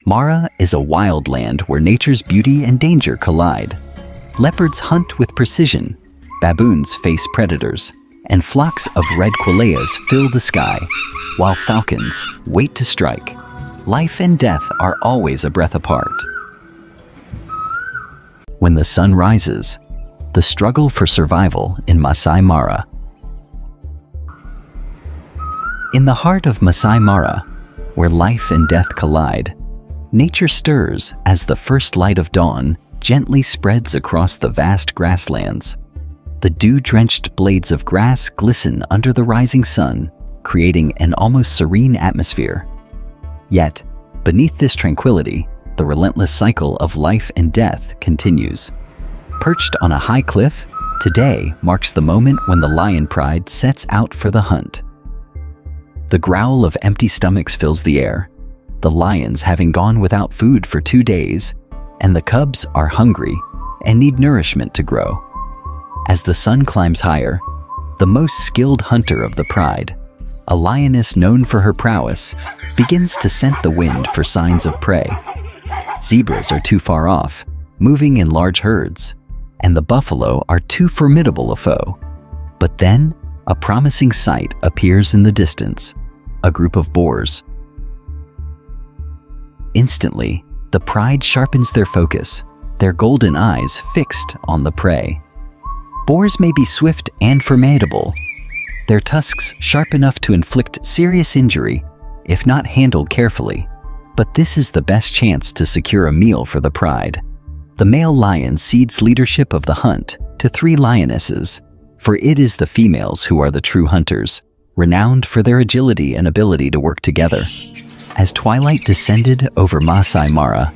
Mara is a wild land where nature's beauty and danger collide. Leopards hunt with precision, baboons face predators, and flocks of red qualayas fill the sky, while falcons wait to strike. Life and death are always a breath apart. When the sun rises, the struggle for survival in Maasai Mara. In the heart of Maasai Mara, where life and death collide, nature stirs as the first light of dawn gently spreads across the vast grasslands. The dew-drenched blades of grass glisten under the rising sun, creating an almost serene atmosphere. Yet, beneath this tranquility, the relentless cycle of life and death continues. Perched on a high cliff, today marks the moment when the lion pride sets out for the hunt. The growl of empty stomachs fills the air, the lions having gone without food for 2 days, and the cubs are hungry and need nourishment to grow. As the sun climbs higher, the most skilled hunter of the pride, a lioness known for her prowess, begins to scent the wind for signs of prey. Zebras are too far off, moving in large herds, and the buffalo are too formidable a foe. But then, a promising sight appears in the distance, a group of boars. Instantly, the pride sharpens their focus, their golden eyes fixed on the prey. Boars may be swift and formidable, their tusks sharp enough to inflict serious injury if not handled carefully. But this is the best chance to secure a meal for the pride. The male lion cedes leadership of the hunt to 3 lionesses, for it is the females who are the true hunters, renowned for their agility and ability to work together. As twilight descended over Maasai Mara,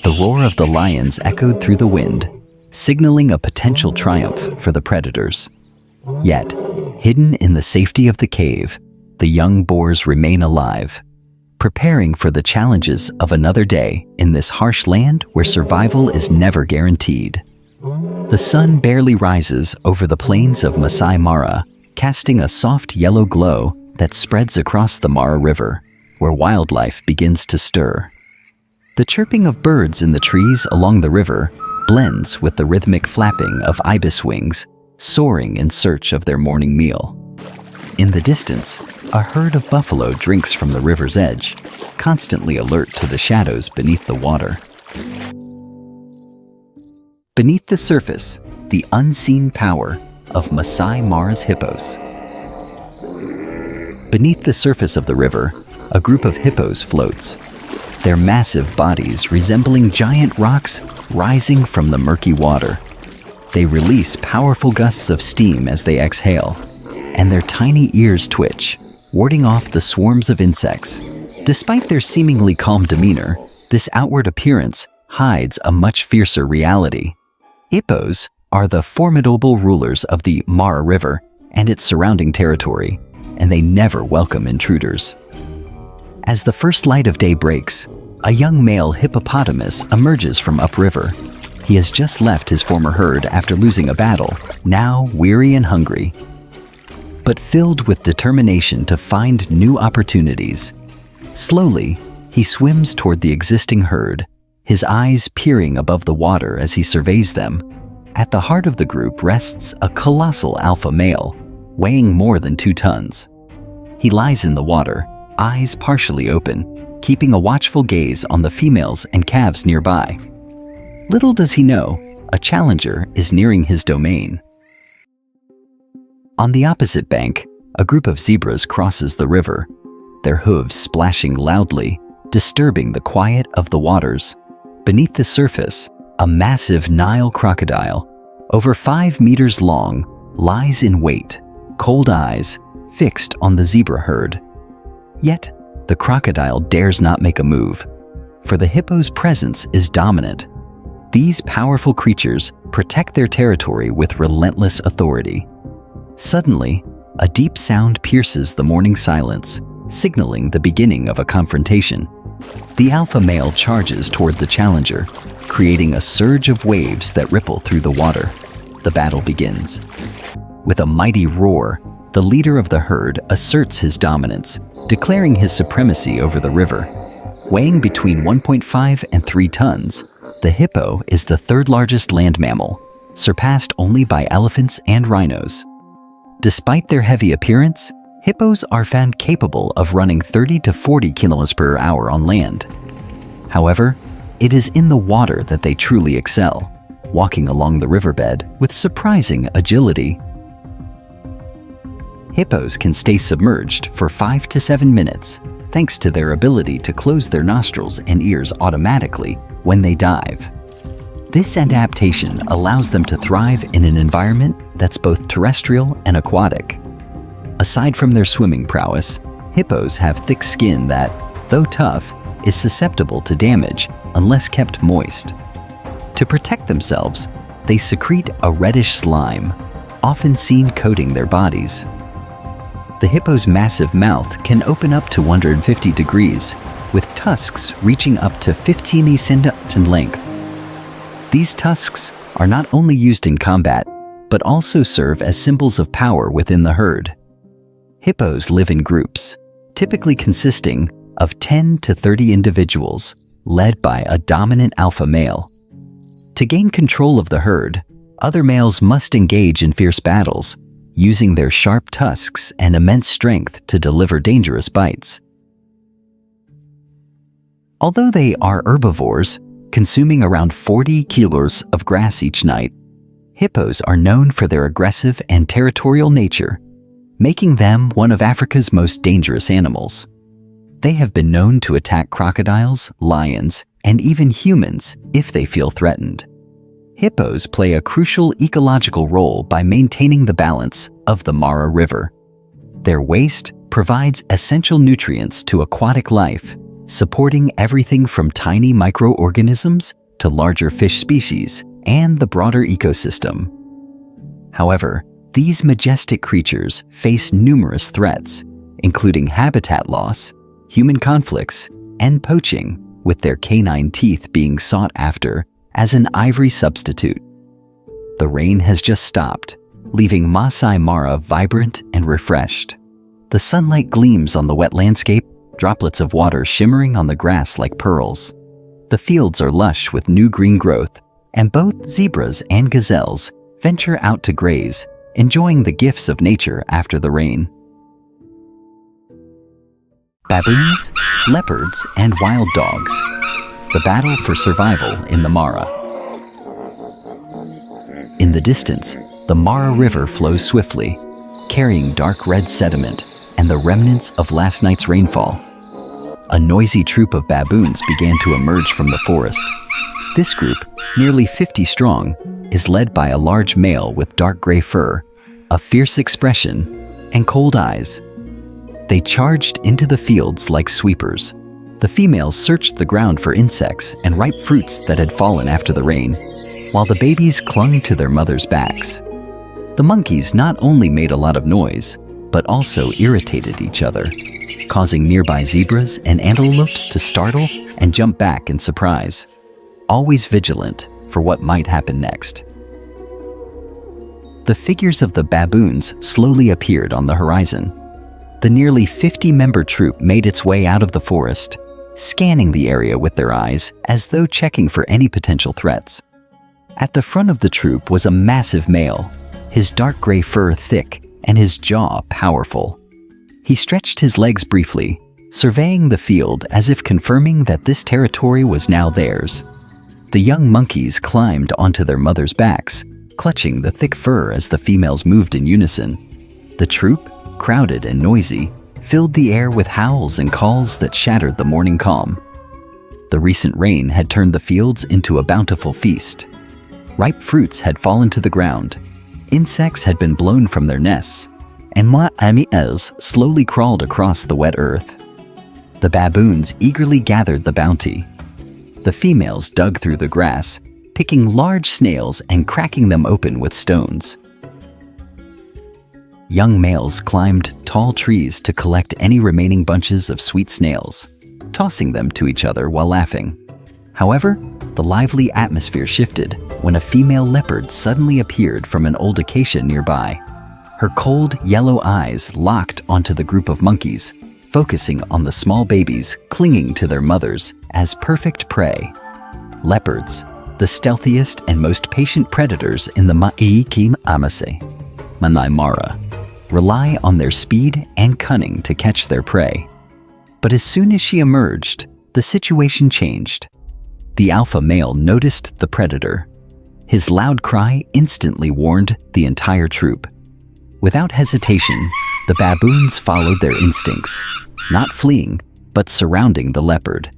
the roar of the lions echoed through the wind, signaling a potential triumph for the predators. Yet, hidden in the safety of the cave, the young boars remain alive, preparing for the challenges of another day in this harsh land where survival is never guaranteed. The sun barely rises over the plains of Maasai Mara, casting a soft yellow glow that spreads across the Mara River, where wildlife begins to stir. The chirping of birds in the trees along the river blends with the rhythmic flapping of ibis wings, soaring in search of their morning meal. In the distance, a herd of buffalo drinks from the river's edge, constantly alert to the shadows beneath the water. Beneath the surface, the unseen power of Maasai Mara's hippos. Beneath the surface of the river, a group of hippos floats, their massive bodies resembling giant rocks rising from the murky water. They release powerful gusts of steam as they exhale, and their tiny ears twitch, warding off the swarms of insects. Despite their seemingly calm demeanor, this outward appearance hides a much fiercer reality. Hippos are the formidable rulers of the Mara River and its surrounding territory, and they never welcome intruders. As the first light of day breaks, a young male hippopotamus emerges from upriver. He has just left his former herd after losing a battle, now weary and hungry, but filled with determination to find new opportunities. Slowly, he swims toward the existing herd, his eyes peering above the water as he surveys them. At the heart of the group rests a colossal alpha male, weighing more than 2 tons. He lies in the water, eyes partially open, keeping a watchful gaze on the females and calves nearby. Little does he know, a challenger is nearing his domain. On the opposite bank, a group of zebras crosses the river, their hooves splashing loudly, disturbing the quiet of the waters. Beneath the surface, a massive Nile crocodile, over 5 meters long, lies in wait, cold eyes fixed on the zebra herd. Yet, the crocodile dares not make a move, for the hippo's presence is dominant. These powerful creatures protect their territory with relentless authority. Suddenly, a deep sound pierces the morning silence, signaling the beginning of a confrontation. The alpha male charges toward the challenger, creating a surge of waves that ripple through the water. The battle begins. With a mighty roar, the leader of the herd asserts his dominance, declaring his supremacy over the river. Weighing between 1.5 and 3 tons, the hippo is the third largest land mammal, surpassed only by elephants and rhinos. Despite their heavy appearance, hippos are found capable of running 30 to 40 kilometers per hour on land. However, it is in the water that they truly excel, walking along the riverbed with surprising agility. Hippos can stay submerged for 5 to 7 minutes, thanks to their ability to close their nostrils and ears automatically when they dive. This adaptation allows them to thrive in an environment that's both terrestrial and aquatic. Aside from their swimming prowess, hippos have thick skin that, though tough, is susceptible to damage unless kept moist. To protect themselves, they secrete a reddish slime, often seen coating their bodies. The hippo's massive mouth can open up to 150 degrees, with tusks reaching up to 15 centimeters in length. These tusks are not only used in combat, but also serve as symbols of power within the herd. Hippos live in groups, typically consisting of 10 to 30 individuals, led by a dominant alpha male. To gain control of the herd, other males must engage in fierce battles, using their sharp tusks and immense strength to deliver dangerous bites. Although they are herbivores, consuming around 40 kilos of grass each night, hippos are known for their aggressive and territorial nature, making them one of Africa's most dangerous animals. They have been known to attack crocodiles, lions, and even humans if they feel threatened. Hippos play a crucial ecological role by maintaining the balance of the Mara River. Their waste provides essential nutrients to aquatic life, supporting everything from tiny microorganisms to larger fish species and the broader ecosystem. However, these majestic creatures face numerous threats, including habitat loss, human conflicts, and poaching, with their canine teeth being sought after as an ivory substitute. The rain has just stopped, leaving Maasai Mara vibrant and refreshed. The sunlight gleams on the wet landscape, droplets of water shimmering on the grass like pearls. The fields are lush with new green growth, and both zebras and gazelles venture out to graze, enjoying the gifts of nature after the rain. Baboons, leopards, and wild dogs. The battle for survival in the Mara. In the distance, the Mara River flows swiftly, carrying dark red sediment and the remnants of last night's rainfall. A noisy troop of baboons began to emerge from the forest. This group, nearly 50 strong, is led by a large male with dark gray fur, a fierce expression, and cold eyes. They charged into the fields like sweepers. The females searched the ground for insects and ripe fruits that had fallen after the rain, while the babies clung to their mothers' backs. The monkeys not only made a lot of noise, but also irritated each other, causing nearby zebras and antelopes to startle and jump back in surprise, always vigilant for what might happen next. The figures of the baboons slowly appeared on the horizon. The nearly 50-member troop made its way out of the forest, scanning the area with their eyes as though checking for any potential threats. At the front of the troop was a massive male, his dark gray fur thick and his jaw powerful. He stretched his legs briefly, surveying the field as if confirming that this territory was now theirs. The young monkeys climbed onto their mothers' backs, clutching the thick fur as the females moved in unison. The troop, crowded and noisy, filled the air with howls and calls that shattered the morning calm. The recent rain had turned the fields into a bountiful feast. Ripe fruits had fallen to the ground, insects had been blown from their nests, and moas slowly crawled across the wet earth. The baboons eagerly gathered the bounty. The females dug through the grass, picking large snails and cracking them open with stones. Young males climbed tall trees to collect any remaining bunches of sweet snails, tossing them to each other while laughing. However, the lively atmosphere shifted when a female leopard suddenly appeared from an old acacia nearby. Her cold, yellow eyes locked onto the group of monkeys, focusing on the small babies clinging to their mothers as perfect prey. Leopards, the stealthiest and most patient predators in the Maasai Mara, rely on their speed and cunning to catch their prey. But as soon as she emerged, the situation changed. The alpha male noticed the predator. His loud cry instantly warned the entire troop. Without hesitation, the baboons followed their instincts, not fleeing, but surrounding the leopard.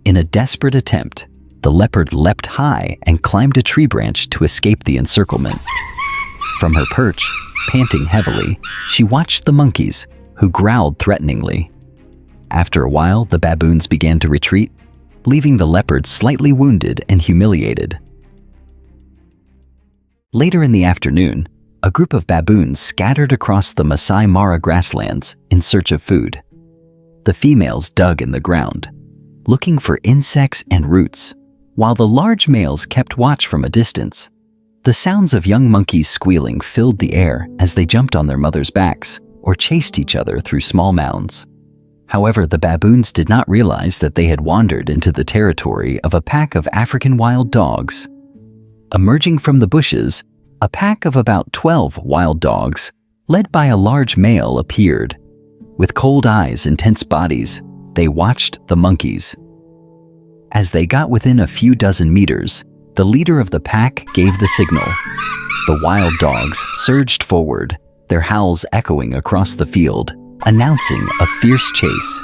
In a desperate attempt, the leopard leapt high and climbed a tree branch to escape the encirclement. From her perch, panting heavily, she watched the monkeys, who growled threateningly. After a while, the baboons began to retreat, leaving the leopard slightly wounded and humiliated. Later in the afternoon, a group of baboons scattered across the Maasai Mara grasslands in search of food. The females dug in the ground, looking for insects and roots, while the large males kept watch from a distance. The sounds of young monkeys squealing filled the air as they jumped on their mothers' backs or chased each other through small mounds. However, the baboons did not realize that they had wandered into the territory of a pack of African wild dogs. Emerging from the bushes, a pack of about 12 wild dogs, led by a large male, appeared. With cold eyes and tense bodies, they watched the monkeys. As they got within a few dozen meters, the leader of the pack gave the signal. The wild dogs surged forward, their howls echoing across the field, announcing a fierce chase.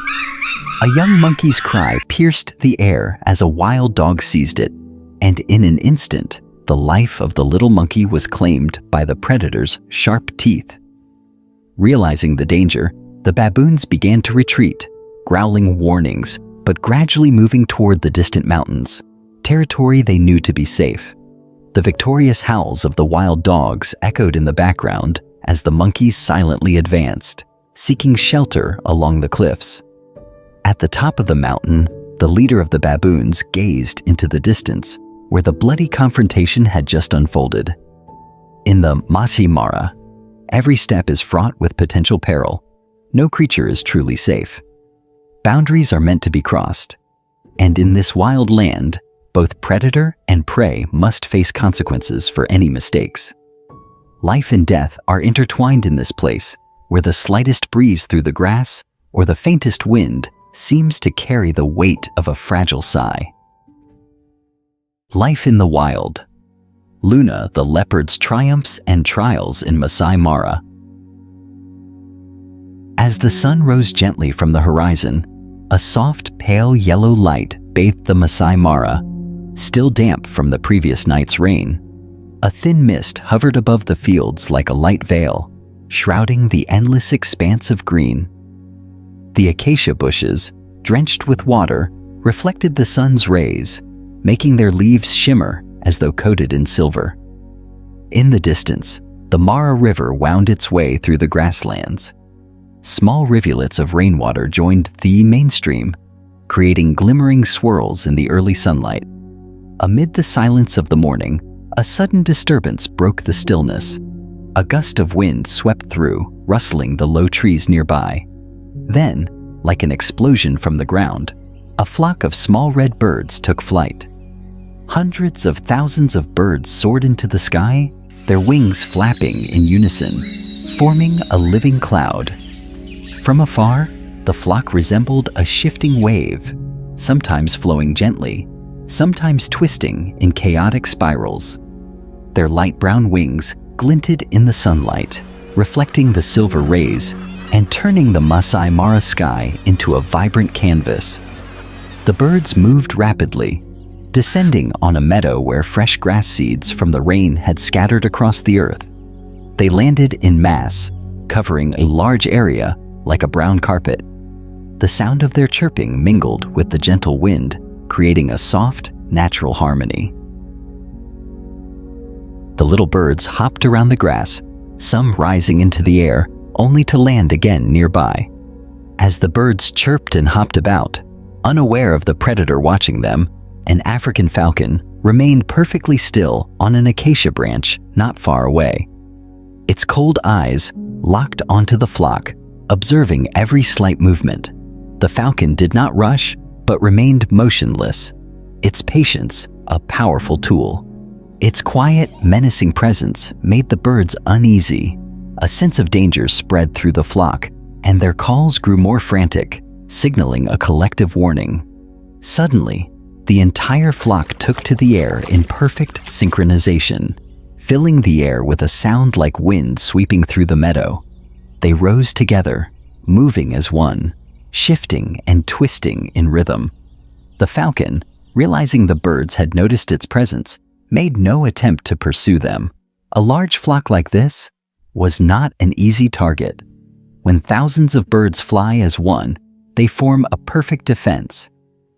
A young monkey's cry pierced the air as a wild dog seized it, and in an instant, the life of the little monkey was claimed by the predator's sharp teeth. Realizing the danger, the baboons began to retreat, growling warnings, but gradually moving toward the distant mountains, territory they knew to be safe. The victorious howls of the wild dogs echoed in the background as the monkeys silently advanced, seeking shelter along the cliffs. At the top of the mountain, the leader of the baboons gazed into the distance where the bloody confrontation had just unfolded. In the Maasai Mara, every step is fraught with potential peril. No creature is truly safe. Boundaries are meant to be crossed, and in this wild land, both predator and prey must face consequences for any mistakes. Life and death are intertwined in this place, where the slightest breeze through the grass or the faintest wind seems to carry the weight of a fragile sigh. Life in the wild. Luna, the leopard's triumphs and trials in Maasai Mara. As the sun rose gently from the horizon, a soft, pale yellow light bathed the Maasai Mara, still damp from the previous night's rain. A thin mist hovered above the fields like a light veil, shrouding the endless expanse of green. The acacia bushes, drenched with water, reflected the sun's rays, making their leaves shimmer as though coated in silver. In the distance, the Mara River wound its way through the grasslands. Small rivulets of rainwater joined the main stream, creating glimmering swirls in the early sunlight. Amid the silence of the morning, a sudden disturbance broke the stillness. A gust of wind swept through, rustling the low trees nearby. Then, like an explosion from the ground, a flock of small red birds took flight. Hundreds of thousands of birds soared into the sky, their wings flapping in unison, forming a living cloud. From afar, the flock resembled a shifting wave, sometimes flowing gently, sometimes twisting in chaotic spirals. Their light brown wings glinted in the sunlight, reflecting the silver rays and turning the Maasai Mara sky into a vibrant canvas. The birds moved rapidly, descending on a meadow where fresh grass seeds from the rain had scattered across the earth. They landed en masse, covering a large area like a brown carpet. The sound of their chirping mingled with the gentle wind, creating a soft, natural harmony. The little birds hopped around the grass, some rising into the air, only to land again nearby. As the birds chirped and hopped about, unaware of the predator watching them, an African falcon remained perfectly still on an acacia branch not far away. Its cold eyes locked onto the flock, observing every slight movement. The falcon did not rush, but remained motionless, its patience a powerful tool. Its quiet, menacing presence made the birds uneasy. A sense of danger spread through the flock, and their calls grew more frantic, signaling a collective warning. Suddenly, the entire flock took to the air in perfect synchronization, filling the air with a sound like wind sweeping through the meadow. They rose together, moving as one, shifting and twisting in rhythm. The falcon, realizing the birds had noticed its presence, made no attempt to pursue them. A large flock like this was not an easy target. When thousands of birds fly as one, they form a perfect defense,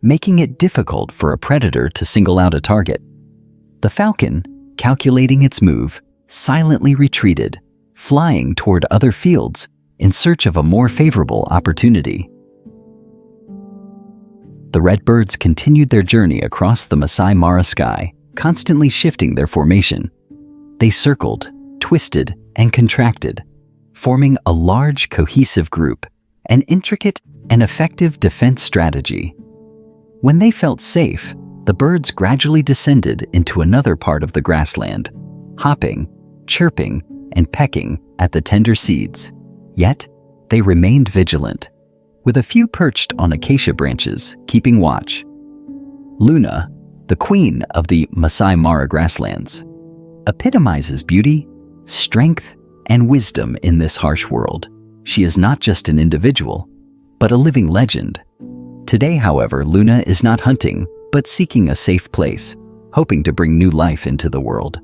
making it difficult for a predator to single out a target. The falcon, calculating its move, silently retreated, flying toward other fields in search of a more favorable opportunity. The redbirds continued their journey across the Maasai Mara sky, constantly shifting their formation. They circled, twisted, and contracted, forming a large, cohesive group, an intricate and effective defense strategy. When they felt safe, the birds gradually descended into another part of the grassland, hopping, chirping, and pecking at the tender seeds. Yet, they remained vigilant, with a few perched on acacia branches, keeping watch. Luna, the queen of the Maasai Mara grasslands, epitomizes beauty, strength, and wisdom in this harsh world. She is not just an individual, but a living legend. Today, however, Luna is not hunting, but seeking a safe place, hoping to bring new life into the world.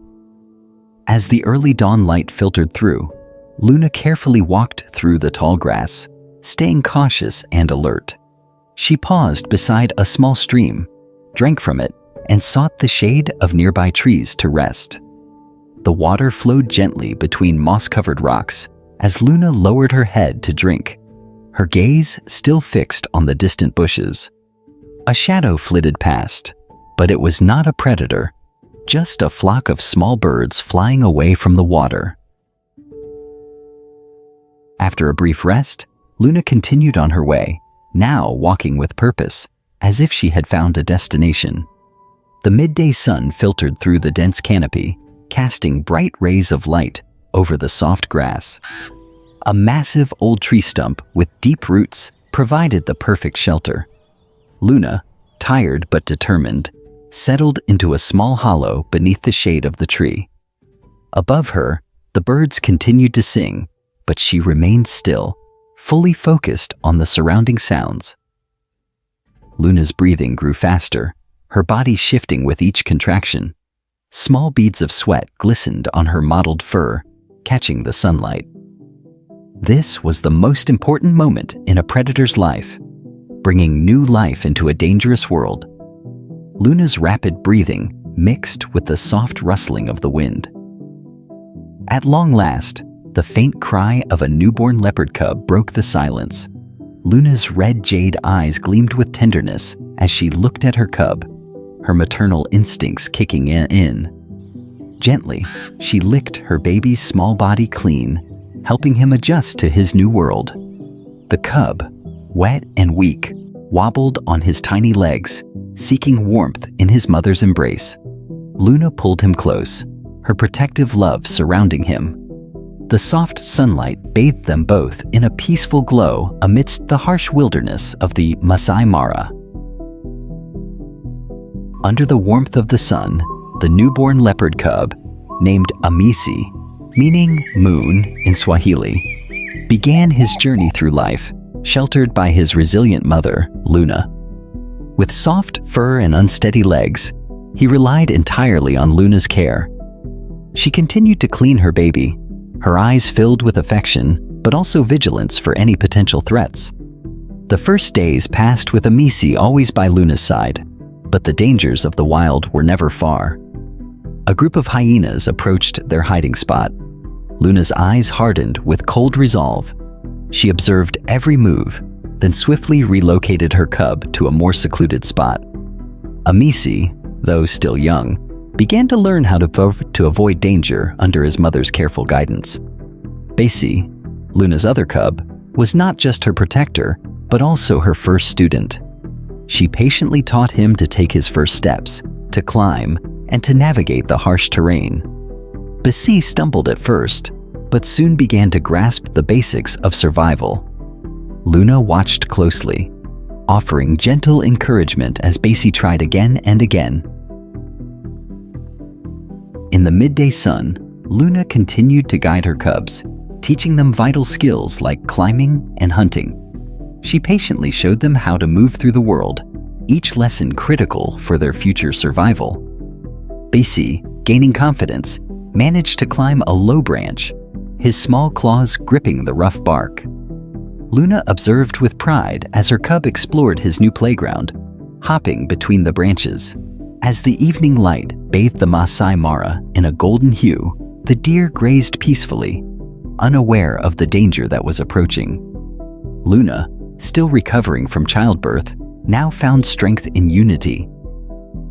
As the early dawn light filtered through, Luna carefully walked through the tall grass, staying cautious and alert. She paused beside a small stream, drank from it, and sought the shade of nearby trees to rest. The water flowed gently between moss-covered rocks as Luna lowered her head to drink, her gaze still fixed on the distant bushes. A shadow flitted past, but it was not a predator, just a flock of small birds flying away from the water. After a brief rest, Luna continued on her way, now walking with purpose, as if she had found a destination. The midday sun filtered through the dense canopy, casting bright rays of light over the soft grass. A massive old tree stump with deep roots provided the perfect shelter. Luna, tired but determined, settled into a small hollow beneath the shade of the tree. Above her, the birds continued to sing, but she remained still, fully focused on the surrounding sounds. Luna's breathing grew faster, her body shifting with each contraction. Small beads of sweat glistened on her mottled fur, catching the sunlight. This was the most important moment in a predator's life, bringing new life into a dangerous world. Luna's rapid breathing mixed with the soft rustling of the wind. At long last, the faint cry of a newborn leopard cub broke the silence. Luna's red jade eyes gleamed with tenderness as she looked at her cub, her maternal instincts kicking in. Gently, she licked her baby's small body clean, helping him adjust to his new world. The cub, wet and weak, wobbled on his tiny legs, seeking warmth in his mother's embrace. Luna pulled him close, her protective love surrounding him. The soft sunlight bathed them both in a peaceful glow amidst the harsh wilderness of the Maasai Mara. Under the warmth of the sun, the newborn leopard cub, named Amisi, meaning moon in Swahili, began his journey through life, sheltered by his resilient mother, Luna. With soft fur and unsteady legs, he relied entirely on Luna's care. She continued to clean her baby, her eyes filled with affection, but also vigilance for any potential threats. The first days passed with Amisi always by Luna's side, but the dangers of the wild were never far. A group of hyenas approached their hiding spot. Luna's eyes hardened with cold resolve. She observed every move, then swiftly relocated her cub to a more secluded spot. Amisi, though still young, began to learn how to avoid danger under his mother's careful guidance. Basi, Luna's other cub, was not just her protector, but also her first student. She patiently taught him to take his first steps, to climb, and to navigate the harsh terrain. Besi stumbled at first, but soon began to grasp the basics of survival. Luna watched closely, offering gentle encouragement as Besi tried again and again. In the midday sun, Luna continued to guide her cubs, teaching them vital skills like climbing and hunting. She patiently showed them how to move through the world, each lesson critical for their future survival. Besi, gaining confidence, managed to climb a low branch, his small claws gripping the rough bark. Luna observed with pride as her cub explored his new playground, hopping between the branches. As the evening light bathed the Maasai Mara in a golden hue, the deer grazed peacefully, unaware of the danger that was approaching. Luna, still recovering from childbirth, now found strength in unity.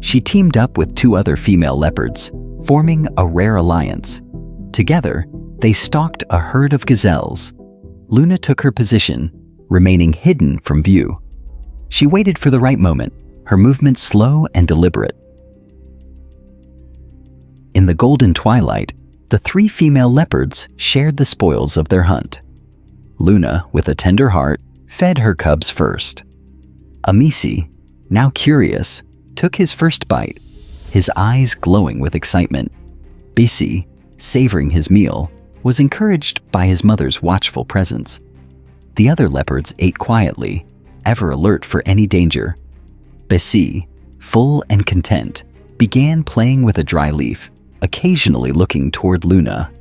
She teamed up with 2 other female leopards, forming a rare alliance. Together, they stalked a herd of gazelles. Luna took her position, remaining hidden from view. She waited for the right moment, her movements slow and deliberate. In the golden twilight, the 3 female leopards shared the spoils of their hunt. Luna, with a tender heart, fed her cubs first. Amisi, now curious, took his first bite, his eyes glowing with excitement. Besi, savoring his meal, was encouraged by his mother's watchful presence. The other leopards ate quietly, ever alert for any danger. Besi, full and content, began playing with a dry leaf, occasionally looking toward Luna.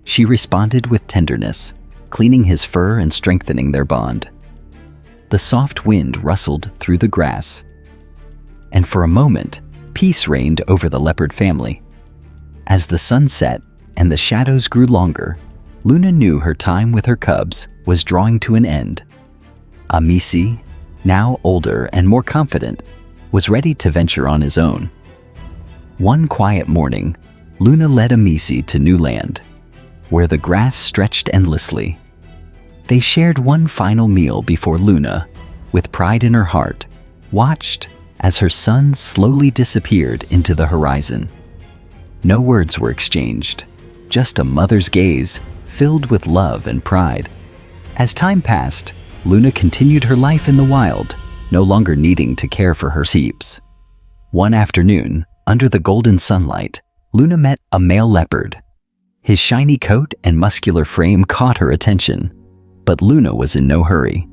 She responded with tenderness, cleaning his fur and strengthening their bond. The soft wind rustled through the grass, and for a moment, peace reigned over the leopard family. As the sun set and the shadows grew longer, Luna knew her time with her cubs was drawing to an end. Amisi, now older and more confident, was ready to venture on his own. One quiet morning, Luna led Amisi to new land, where the grass stretched endlessly. They shared one final meal before Luna, with pride in her heart, watched as her son slowly disappeared into the horizon. No words were exchanged, just a mother's gaze filled with love and pride. As time passed, Luna continued her life in the wild, no longer needing to care for her sheeps. One afternoon, under the golden sunlight, Luna met a male leopard. His shiny coat and muscular frame caught her attention, but Luna was in no hurry.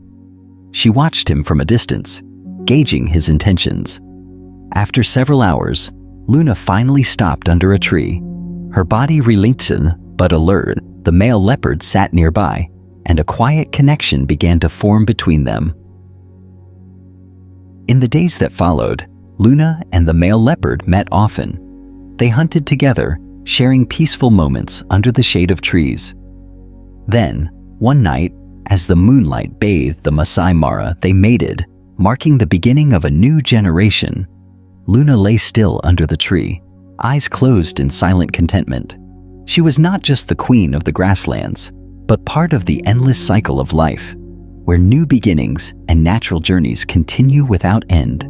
She watched him from a distance, gauging his intentions. After several hours, Luna finally stopped under a tree. Her body relented but alert. The male leopard sat nearby, and a quiet connection began to form between them. In the days that followed, Luna and the male leopard met often. They hunted together, sharing peaceful moments under the shade of trees. Then, one night, as the moonlight bathed the Maasai Mara, they mated, marking the beginning of a new generation. Luna lay still under the tree, eyes closed in silent contentment. She was not just the queen of the grasslands, but part of the endless cycle of life, where new beginnings and natural journeys continue without end.